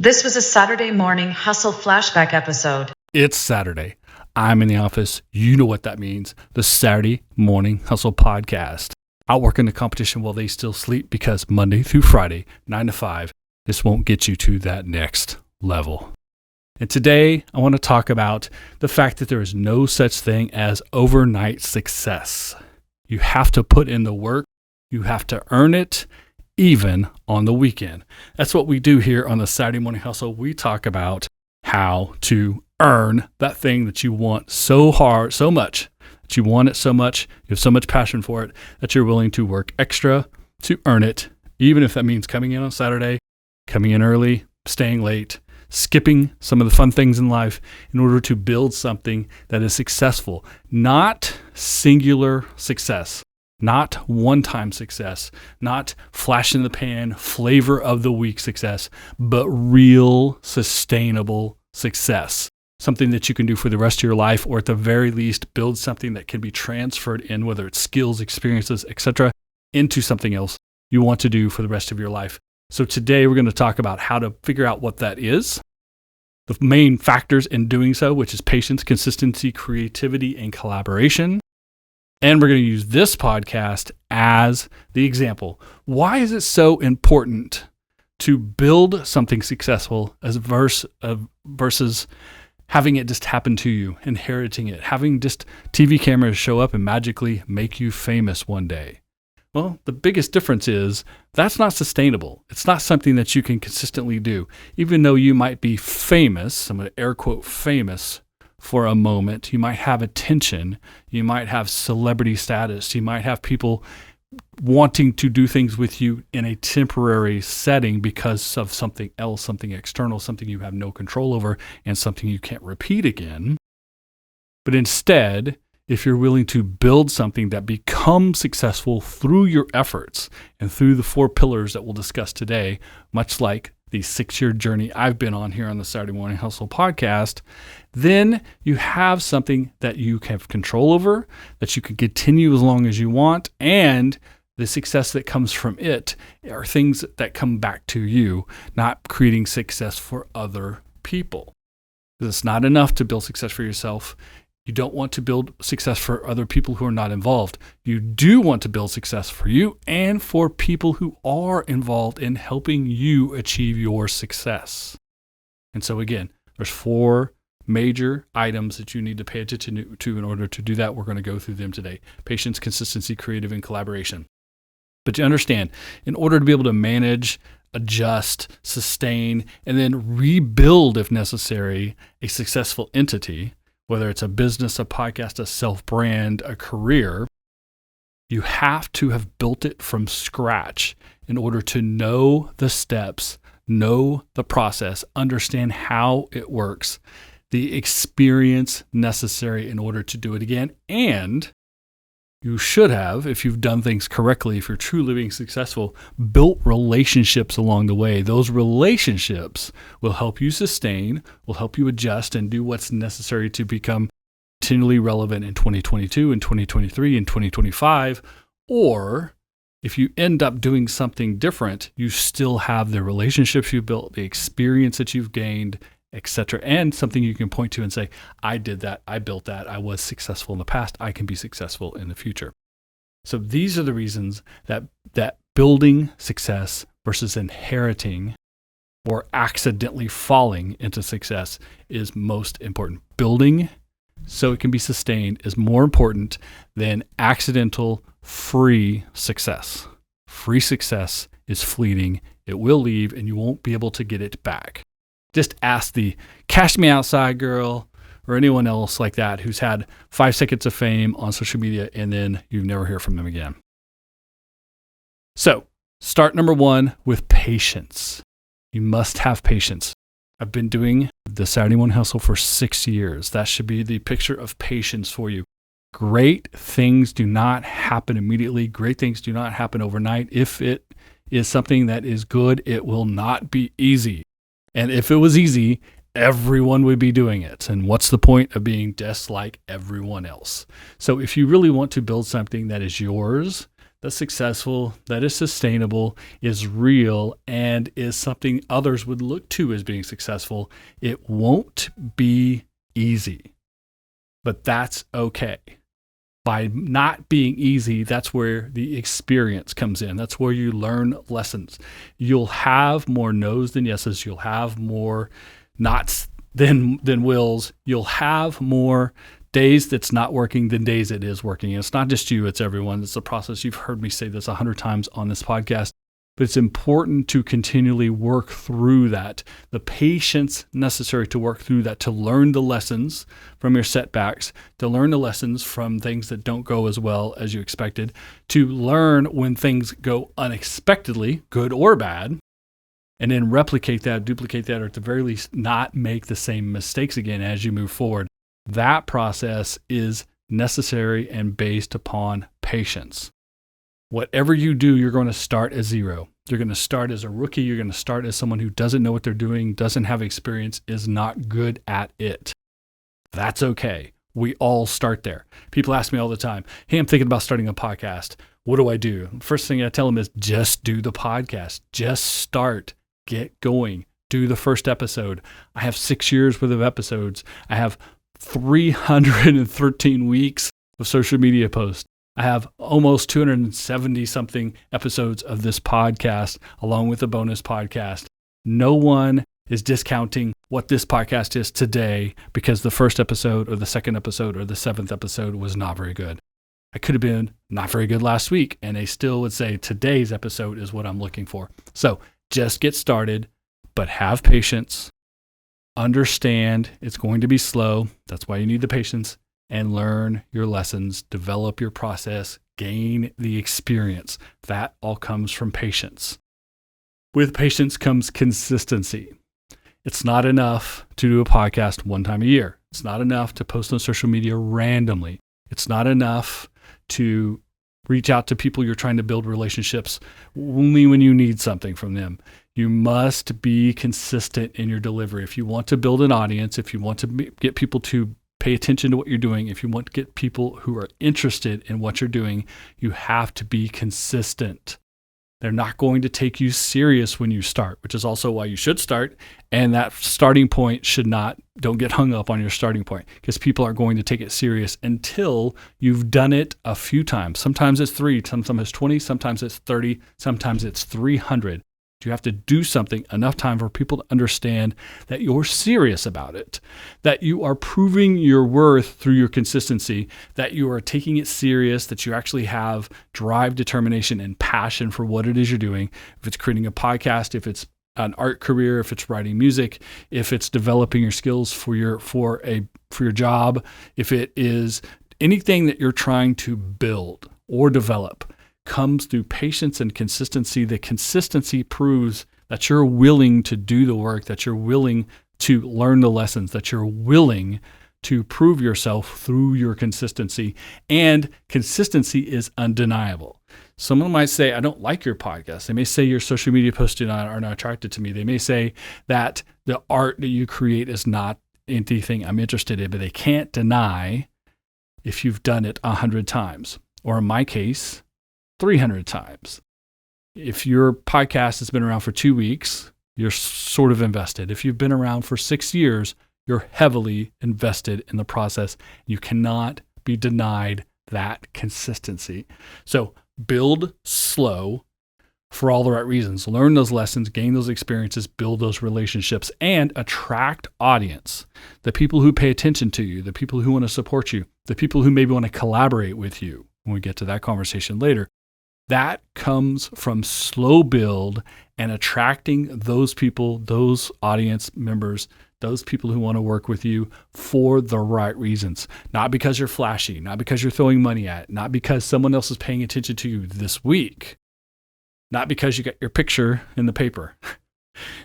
This was a Saturday morning hustle flashback episode. It's Saturday. I'm in the office. You know what that means. The Saturday Morning Hustle Podcast. Outworking the competition while they still sleep, because Monday through Friday, 9 to 5, this won't get you to that next level. And today, I want to talk about the fact that there is no such thing as overnight success. You have to put in the work. You have to earn it, even on the weekend. That's what we do here on the Saturday Morning Hustle. We talk about how to earn that thing that you want so hard, so much, that you want it so much, you have so much passion for it, that you're willing to work extra to earn it, even if that means coming in on Saturday, coming in early, staying late, skipping some of the fun things in life in order to build something that is successful. Not singular success. Not one-time success, not flash in the pan, flavor of the week success, but real sustainable success. Something that you can do for the rest of your life, or at the very least, build something that can be transferred in, whether it's skills, experiences, etc., into something else you want to do for the rest of your life. So today we're going to talk about how to figure out what that is, the main factors in doing so, which is patience, consistency, creativity, and collaboration. And we're going to use this podcast as the example. Why is it so important to build something successful versus having it just happen to you, inheriting it, having just TV cameras show up and magically make you famous one day? Well, the biggest difference is that's not sustainable. It's not something that you can consistently do. Even though you might be famous, I'm going to air quote famous, for a moment, you might have attention, you might have celebrity status, you might have people wanting to do things with you in a temporary setting because of something else, something external, something you have no control over, and something you can't repeat again. But instead, if you're willing to build something that becomes successful through your efforts and through the 4 pillars that we'll discuss today, much like the 6-year journey I've been on here on the Saturday Morning Hustle podcast, then you have something that you have control over, that you can continue as long as you want, and the success that comes from it are things that come back to you, not creating success for other people. It's not enough to build success for yourself. You don't want to build success for other people who are not involved. You do want to build success for you and for people who are involved in helping you achieve your success. And so again, there's 4 major items that you need to pay attention to in order to do that. We're going to go through them today. Patience, consistency, creative, and collaboration. But you understand, in order to be able to manage, adjust, sustain, and then rebuild, if necessary, a successful entity, whether it's a business, a podcast, a self-brand, a career, you have to have built it from scratch in order to know the steps, know the process, understand how it works, the experience necessary in order to do it again. And you should have, if you've done things correctly, if you're truly being successful, built relationships along the way. Those relationships will help you sustain, will help you adjust and do what's necessary to become continually relevant in 2022 and 2023 and 2025. Or if you end up doing something different, you still have the relationships you built, the experience that you've gained, etc., and something you can point to and say, I did that, I built that, I was successful in the past, I can be successful in the future. So these are the reasons that building success versus inheriting or accidentally falling into success is most important. Building so it can be sustained is more important than accidental free success. Free success is fleeting. It will leave and you won't be able to get it back. Just ask the Cash Me Outside girl or anyone else like that who's had 5 seconds of fame on social media and then you never hear from them again. So, start number 1 with patience. You must have patience. I've been doing the Saturday Morning Hustle for 6 years. That should be the picture of patience for you. Great things do not happen immediately. Great things do not happen overnight. If it is something that is good, it will not be easy. And if it was easy, everyone would be doing it. And what's the point of being just like everyone else? So if you really want to build something that is yours, that's successful, that is sustainable, is real, and is something others would look to as being successful. It won't be easy, but that's okay. By not being easy, that's where the experience comes in. That's where you learn lessons. You'll have more no's than yeses. You'll have more nots than wills. You'll have more days that's not working than days it is working. And it's not just you, it's everyone. It's a process. You've heard me say this 100 times on this podcast, but it's important to continually work through that. The patience necessary to work through that, to learn the lessons from your setbacks, to learn the lessons from things that don't go as well as you expected, to learn when things go unexpectedly, good or bad, and then replicate that, duplicate that, or at the very least not make the same mistakes again as you move forward. That process is necessary and based upon patience. Whatever you do, you're going to start as zero. You're going to start as a rookie. You're going to start as someone who doesn't know what they're doing, doesn't have experience, is not good at it. That's okay. We all start there. People ask me all the time, hey, I'm thinking about starting a podcast. What do I do? First thing I tell them is just do the podcast. Just start. Get going. Do the first episode. I have 6 years worth of episodes. I have 313 weeks of social media posts. I have almost 270 something episodes of this podcast, along with a bonus podcast. No one is discounting what this podcast is today because the first episode or the second episode or the seventh episode was not very good. I could have been not very good last week, and they still would say today's episode is what I'm looking for. So just get started, but have patience. Understand it's going to be slow. That's why you need the patience, and learn your lessons, develop your process, gain the experience. That all comes from patience. With patience comes consistency. It's not enough to do a podcast one time a year. It's not enough to post on social media randomly. It's not enough to reach out to people you're trying to build relationships only when you need something from them. You must be consistent in your delivery. If you want to build an audience, if you want to get people to pay attention to what you're doing, if you want to get people who are interested in what you're doing, you have to be consistent. They're not going to take you serious when you start, which is also why you should start. And that starting point don't get hung up on your starting point, because people are going to take it serious until you've done it a few times. Sometimes it's 3, sometimes it's 20, sometimes it's 30, sometimes it's 300. You have to do something enough time for people to understand that you're serious about it, that you are proving your worth through your consistency, that you are taking it serious, that you actually have drive, determination, and passion for what it is you're doing. If it's creating a podcast, if it's an art career, if it's writing music, if it's developing your skills for your job, if it is anything that you're trying to build or develop, comes through patience and consistency. The consistency proves that you're willing to do the work, that you're willing to learn the lessons, that you're willing to prove yourself through your consistency. And consistency is undeniable. Someone might say, I don't like your podcast. They may say your social media posts are not attracted to me. They may say that the art that you create is not anything I'm interested in, but they can't deny if you've done it 100 times, or in my case, 300 times. If your podcast has been around for 2 weeks, you're sort of invested. If you've been around for 6 years, you're heavily invested in the process. You cannot be denied that consistency. So build slow for all the right reasons. Learn those lessons, gain those experiences, build those relationships, and attract audience. The people who pay attention to you, the people who want to support you, the people who maybe want to collaborate with you when we get to that conversation later. That comes from slow build and attracting those people, those audience members, those people who want to work with you for the right reasons. Not because you're flashy, not because you're throwing money at it, not because someone else is paying attention to you this week, not because you got your picture in the paper,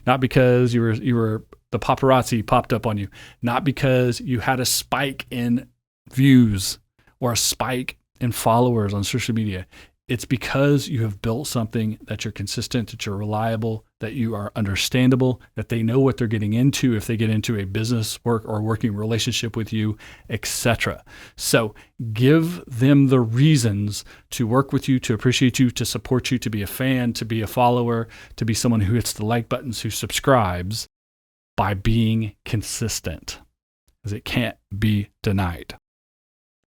not because you were the paparazzi popped up on you, not because you had a spike in views or a spike in followers on social media. It's because you have built something that you're consistent, that you're reliable, that you are understandable, that they know what they're getting into if they get into a business work or working relationship with you, etc. So give them the reasons to work with you, to appreciate you, to support you, to be a fan, to be a follower, to be someone who hits the like buttons, who subscribes, by being consistent, because it can't be denied.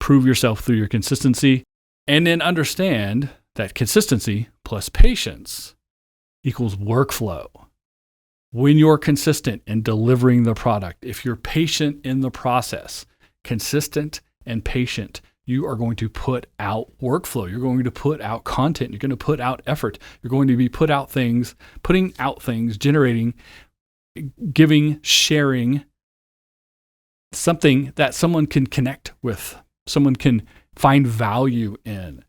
Prove yourself through your consistency, and then understand that consistency plus patience equals workflow. When you're consistent in delivering the product, if you're patient in the process, consistent and patient, you are going to put out workflow. You're going to put out content. You're going to put out effort. You're going to be putting out things, generating, giving, sharing something that someone can connect with, someone can find value in.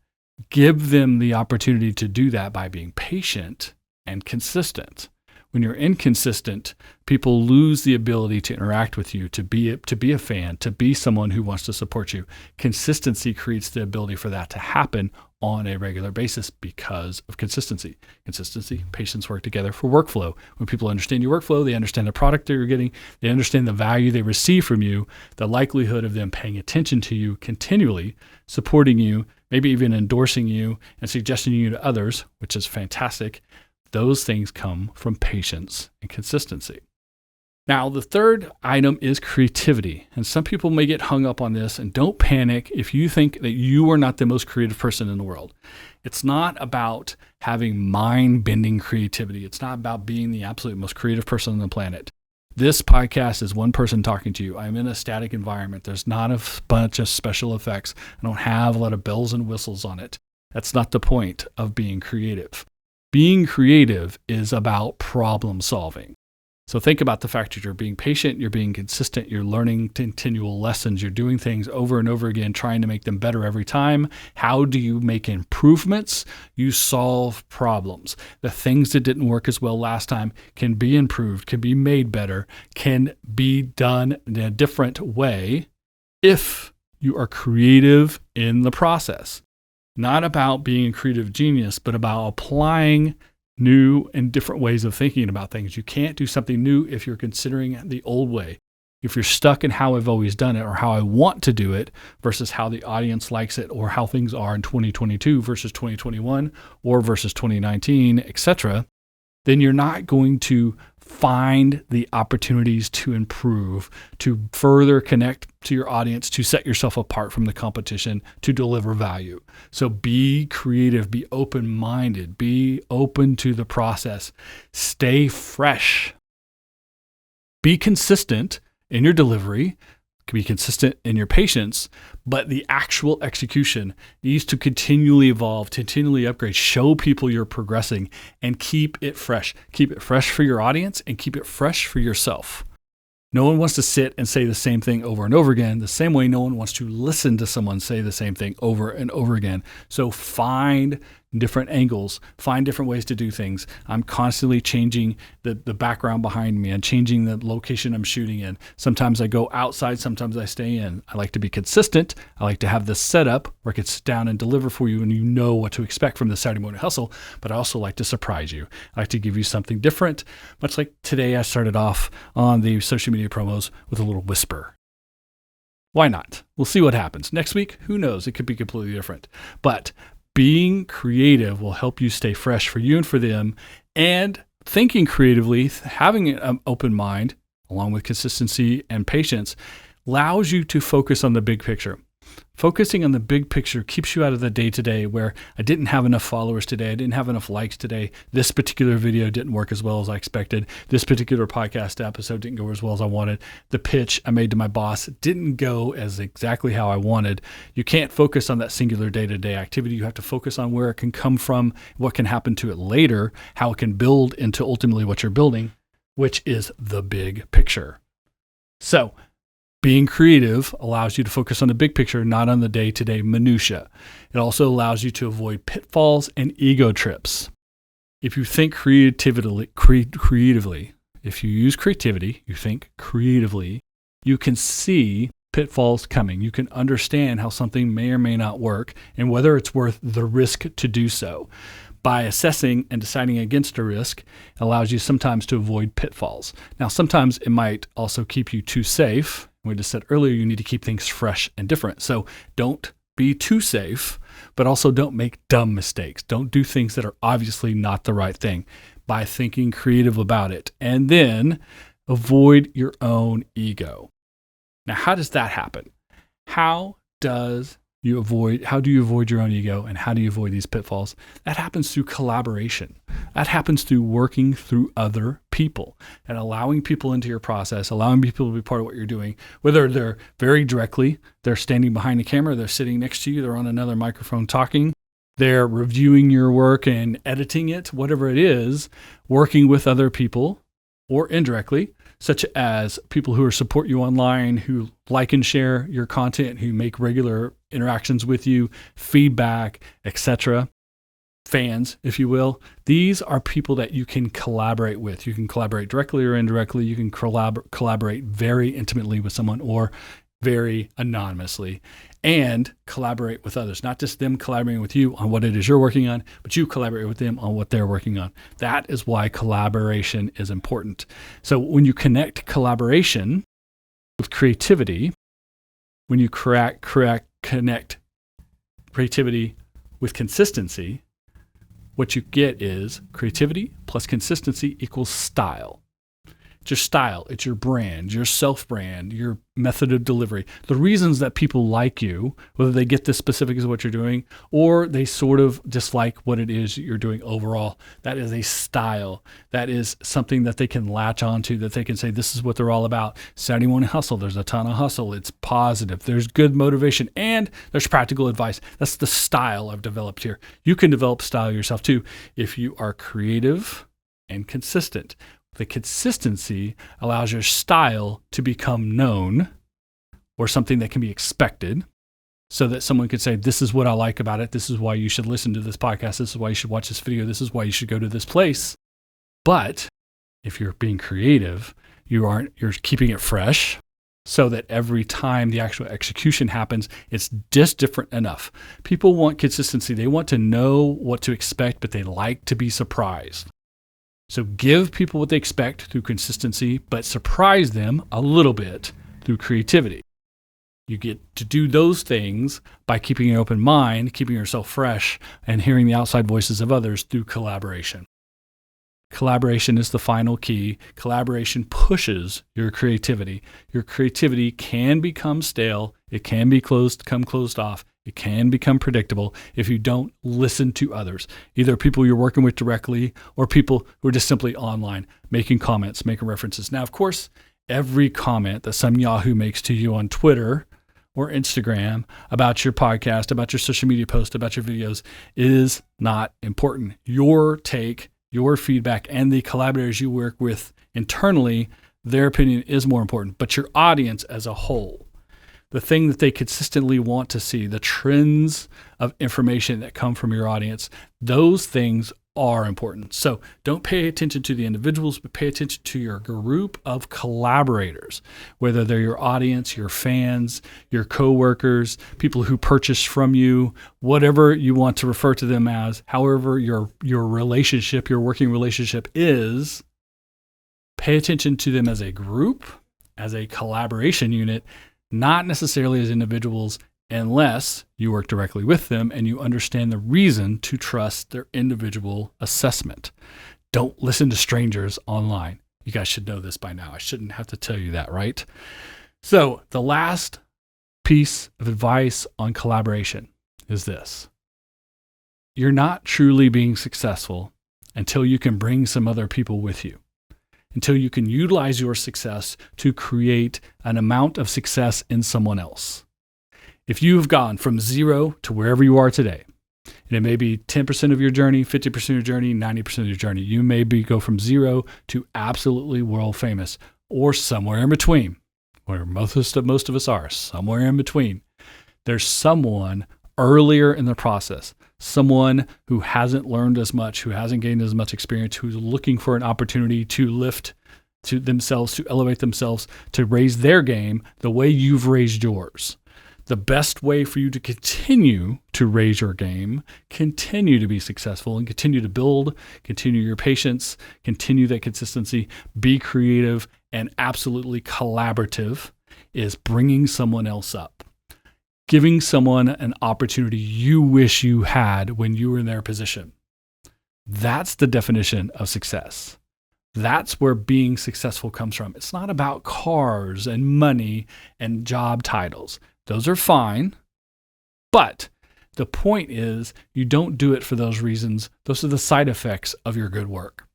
Give them the opportunity to do that by being patient and consistent. When you're inconsistent, people lose the ability to interact with you, to be a fan, to be someone who wants to support you. Consistency creates the ability for that to happen on a regular basis because of consistency. Consistency, patience work together for workflow. When people understand your workflow, they understand the product that you're getting, they understand the value they receive from you, the likelihood of them paying attention to you continually, supporting you, maybe even endorsing you and suggesting you to others, which is fantastic. Those things come from patience and consistency. Now, the third item is creativity. And some people may get hung up on this, and don't panic if you think that you are not the most creative person in the world. It's not about having mind-bending creativity. It's not about being the absolute most creative person on the planet. This podcast is one person talking to you. I'm in a static environment. There's not a bunch of special effects. I don't have a lot of bells and whistles on it. That's not the point of being creative. Being creative is about problem solving. So think about the fact that you're being patient, you're being consistent, you're learning continual lessons, you're doing things over and over again, trying to make them better every time. How do you make improvements? You solve problems. The things that didn't work as well last time can be improved, can be made better, can be done in a different way if you are creative in the process. Not about being a creative genius, but about applying new and different ways of thinking about things. You can't do something new if you're considering the old way. If you're stuck in how I've always done it or how I want to do it versus how the audience likes it or how things are in 2022 versus 2021 or versus 2019, etc., then you're not going to find the opportunities to improve, to further connect to your audience, to set yourself apart from the competition, to deliver value. So be creative, be open-minded, be open to the process, stay fresh, be consistent in your delivery, be consistent in your patience, but the actual execution needs to continually evolve, continually upgrade, show people you're progressing, and keep it fresh. Keep it fresh for your audience and keep it fresh for yourself. No one wants to sit and say the same thing over and over again, the same way no one wants to listen to someone say the same thing over and over again. So find different angles, find different ways to do things. I'm constantly changing the background behind me and changing the location I'm shooting in. Sometimes I go outside, sometimes I stay in. I like to be consistent. I like to have this setup where I can sit down and deliver for you and you know what to expect from the Saturday Morning Hustle, but I also like to surprise you. I like to give you something different, much like today I started off on the social media promos with a little whisper. Why not? We'll see what happens. Next week, who knows? It could be completely different. But being creative will help you stay fresh for you and for them. And thinking creatively, having an open mind, along with consistency and patience, allows you to focus on the big picture. Focusing on the big picture keeps you out of the day-to-day where I didn't have enough followers today, I didn't have enough likes today, this particular video didn't work as well as I expected, this particular podcast episode didn't go as well as I wanted, the pitch I made to my boss didn't go as exactly how I wanted. You can't focus on that singular day-to-day activity. You have to focus on where it can come from, what can happen to it later, how it can build into ultimately what you're building, which is the big picture. So, being creative allows you to focus on the big picture, not on the day-to-day minutia. It also allows you to avoid pitfalls and ego trips. If you think creatively, if you use creativity, you think creatively, you can see pitfalls coming. You can understand how something may or may not work and whether it's worth the risk to do so. By assessing and deciding against a risk, it allows you sometimes to avoid pitfalls. Now, sometimes it might also keep you too safe. We just said earlier, you need to keep things fresh and different. So don't be too safe, but also don't make dumb mistakes. Don't do things that are obviously not the right thing. By thinking creative about it, and then avoid your own ego. Now, how does that happen? How do you avoid your own ego, and how do you avoid these pitfalls? That happens through collaboration. That happens through working through other people and allowing people into your process, allowing people to be part of what you're doing, whether they're very directly, they're standing behind the camera, they're sitting next to you, they're on another microphone talking, they're reviewing your work and editing it, whatever it is, working with other people or indirectly, such as people who support you online, who like and share your content, who make regular interactions with you, feedback, etc. Fans, if you will. These are people that you can collaborate with. You can collaborate directly or indirectly. You can collaborate very intimately with someone or very anonymously, and collaborate with others. Not just them collaborating with you on what it is you're working on, but you collaborate with them on what they're working on. That is why collaboration is important. So when you connect collaboration with creativity, when you connect creativity with consistency, what you get is creativity plus consistency equals style. It's your style, it's your brand, your self-brand, your method of delivery. The reasons that people like you, whether they get the specifics of what you're doing or they sort of dislike what it is you're doing overall, that is a style. That is something that they can latch onto, that they can say, this is what they're all about. Saturday morning hustle, there's a ton of hustle. It's positive. There's good motivation and there's practical advice. That's the style I've developed here. You can develop style yourself too if you are creative and consistent. The consistency allows your style to become known or something that can be expected so that someone could say, this is what I like about it. This is why you should listen to this podcast. This is why you should watch this video. This is why you should go to this place. But if you're being creative, you're keeping it fresh so that every time the actual execution happens, it's just different enough. People want consistency. They want to know what to expect, but they like to be surprised. So give people what they expect through consistency, but surprise them a little bit through creativity. You get to do those things by keeping an open mind, keeping yourself fresh, and hearing the outside voices of others through collaboration. Collaboration is the final key. Collaboration pushes your creativity. Your creativity can become stale. It can become closed off. It can become predictable if you don't listen to others, either people you're working with directly or people who are just simply online, making comments, making references. Now, of course, every comment that some Yahoo makes to you on Twitter or Instagram about your podcast, about your social media post, about your videos is not important. Your take, your feedback, and the collaborators you work with internally, their opinion is more important, but your audience as a whole, the thing that they consistently want to see, the trends of information that come from your audience, those things are important. So don't pay attention to the individuals, but pay attention to your group of collaborators, whether they're your audience, your fans, your coworkers, people who purchase from you, whatever you want to refer to them as, however your relationship, your working relationship is, pay attention to them as a group, as a collaboration unit, not necessarily as individuals, unless you work directly with them and you understand the reason to trust their individual assessment. Don't listen to strangers online. You guys should know this by now. I shouldn't have to tell you that, right? So the last piece of advice on collaboration is this. You're not truly being successful until you can bring some other people with you, until you can utilize your success to create an amount of success in someone else. If you've gone from zero to wherever you are today, and it may be 10% of your journey, 50% of your journey, 90% of your journey, you may go from zero to absolutely world famous, or somewhere in between, where most of us are, somewhere in between. There's someone earlier in the process, someone who hasn't learned as much, who hasn't gained as much experience, who's looking for an opportunity to lift to themselves, to elevate themselves, to raise their game the way you've raised yours, The best way for you to continue to raise your game, continue to be successful, and continue to build, continue your patience, continue that consistency, be creative, and absolutely collaborative is bringing someone else up. Giving someone an opportunity you wish you had when you were in their position. That's the definition of success. That's where being successful comes from. It's not about cars and money and job titles. Those are fine, but the point is you don't do it for those reasons. Those are the side effects of your good work.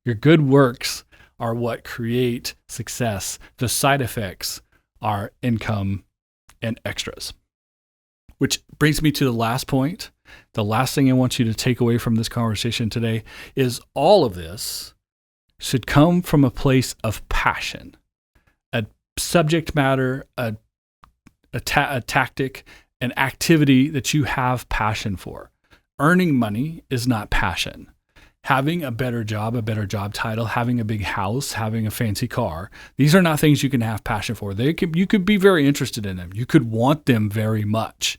Your good works are what create success. The side effects are income and extras. Which brings me to the last point. The last thing I want you to take away from this conversation today is all of this should come from a place of passion, a subject matter, a tactic, an activity that you have passion for. Earning money is not passion. Having a better job title, having a big house, having a fancy car, these are not things you can have passion for. You could be very interested in them. You could want them very much,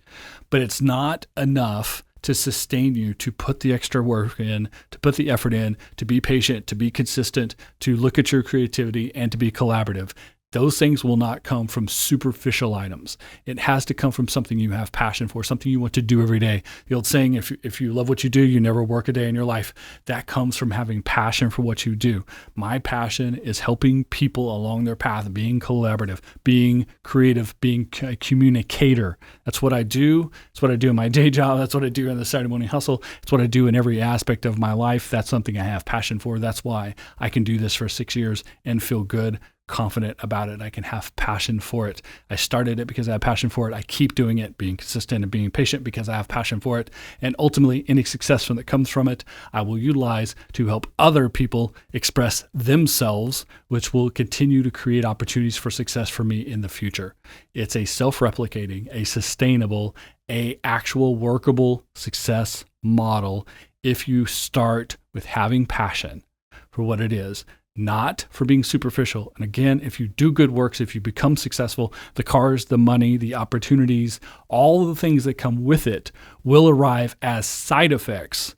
but it's not enough to sustain you, to put the extra work in, to put the effort in, to be patient, to be consistent, to look at your creativity, and to be collaborative. Those things will not come from superficial items. It has to come from something you have passion for, something you want to do every day. The old saying, if you love what you do, you never work a day in your life. That comes from having passion for what you do. My passion is helping people along their path, being collaborative, being creative, being a communicator. That's what I do. It's what I do in my day job. That's what I do in the Saturday Morning Hustle. It's what I do in every aspect of my life. That's something I have passion for. That's why I can do this for 6 years and feel good, confident about it. I can have passion for it. I started it because I have passion for it. I keep doing it, being consistent and being patient because I have passion for it. And ultimately, any success that comes from it, I will utilize to help other people express themselves, which will continue to create opportunities for success for me in the future. It's a self-replicating, a sustainable, a actual workable success model if you start with having passion for what it is, not for being superficial. And again, if you do good works, if you become successful, the cars, the money, the opportunities, all of the things that come with it will arrive as side effects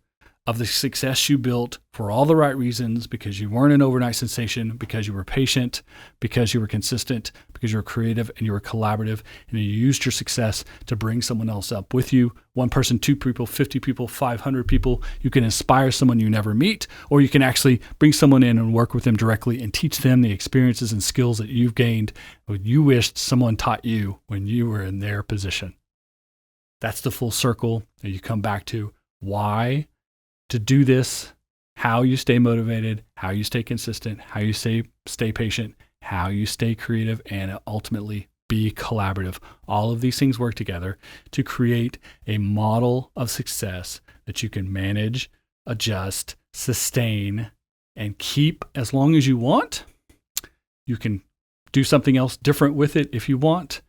of the success you built for all the right reasons, because you weren't an overnight sensation, because you were patient, because you were consistent, because you were creative and you were collaborative, and you used your success to bring someone else up with you. One person, 2 people, 50 people, 500 people. You can inspire someone you never meet, or you can actually bring someone in and work with them directly and teach them the experiences and skills that you've gained, what you wished someone taught you when you were in their position. That's the full circle that you come back to. Why to do this, how you stay motivated, how you stay consistent, how you stay patient, how you stay creative, and ultimately be collaborative. All of these things work together to create a model of success that you can manage, adjust, sustain, and keep as long as you want. You can do something else different with it if you want.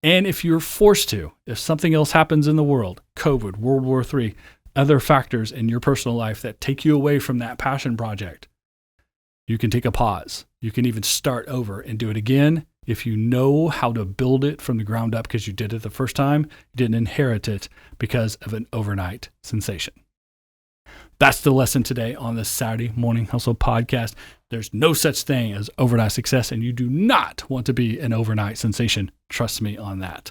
And if you're forced to, if something else happens in the world, COVID, World War III, other factors in your personal life that take you away from that passion project, you can take a pause. You can even start over and do it again. If you know how to build it from the ground up because you did it the first time, you didn't inherit it because of an overnight sensation. That's the lesson today on the Saturday Morning Hustle podcast. There's no such thing as overnight success, and you do not want to be an overnight sensation. Trust me on that.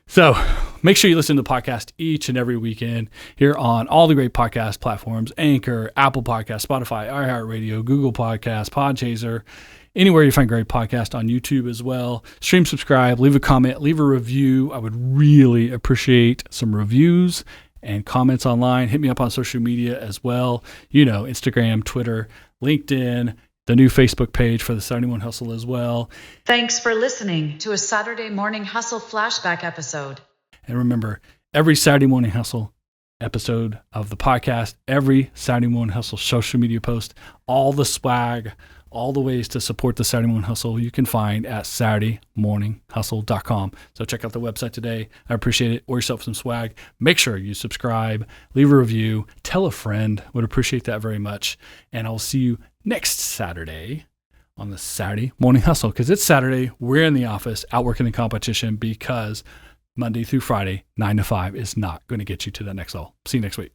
So make sure you listen to the podcast each and every weekend here on all the great podcast platforms: Anchor, Apple Podcasts, Spotify, iHeartRadio, Google Podcasts, Podchaser, anywhere you find great podcasts, on YouTube as well. Stream, subscribe, leave a comment, leave a review. I would really appreciate some reviews and comments online. Hit me up on social media as well. You know, Instagram, Twitter, LinkedIn, the new Facebook page for the Saturday Morning Hustle as well. Thanks for listening to a Saturday Morning Hustle flashback episode. And remember, every Saturday Morning Hustle episode of the podcast, every Saturday Morning Hustle social media post, all the swag, all the ways to support the Saturday Morning Hustle you can find at SaturdayMorningHustle.com. So check out the website today. I appreciate it. Order yourself some swag. Make sure you subscribe, leave a review, tell a friend. Would appreciate that very much. And I'll see you next Saturday on the Saturday Morning Hustle, because it's Saturday. We're in the office, out working the competition, because Monday through Friday, 9 to 5 is not going to get you to the next level. See you next week.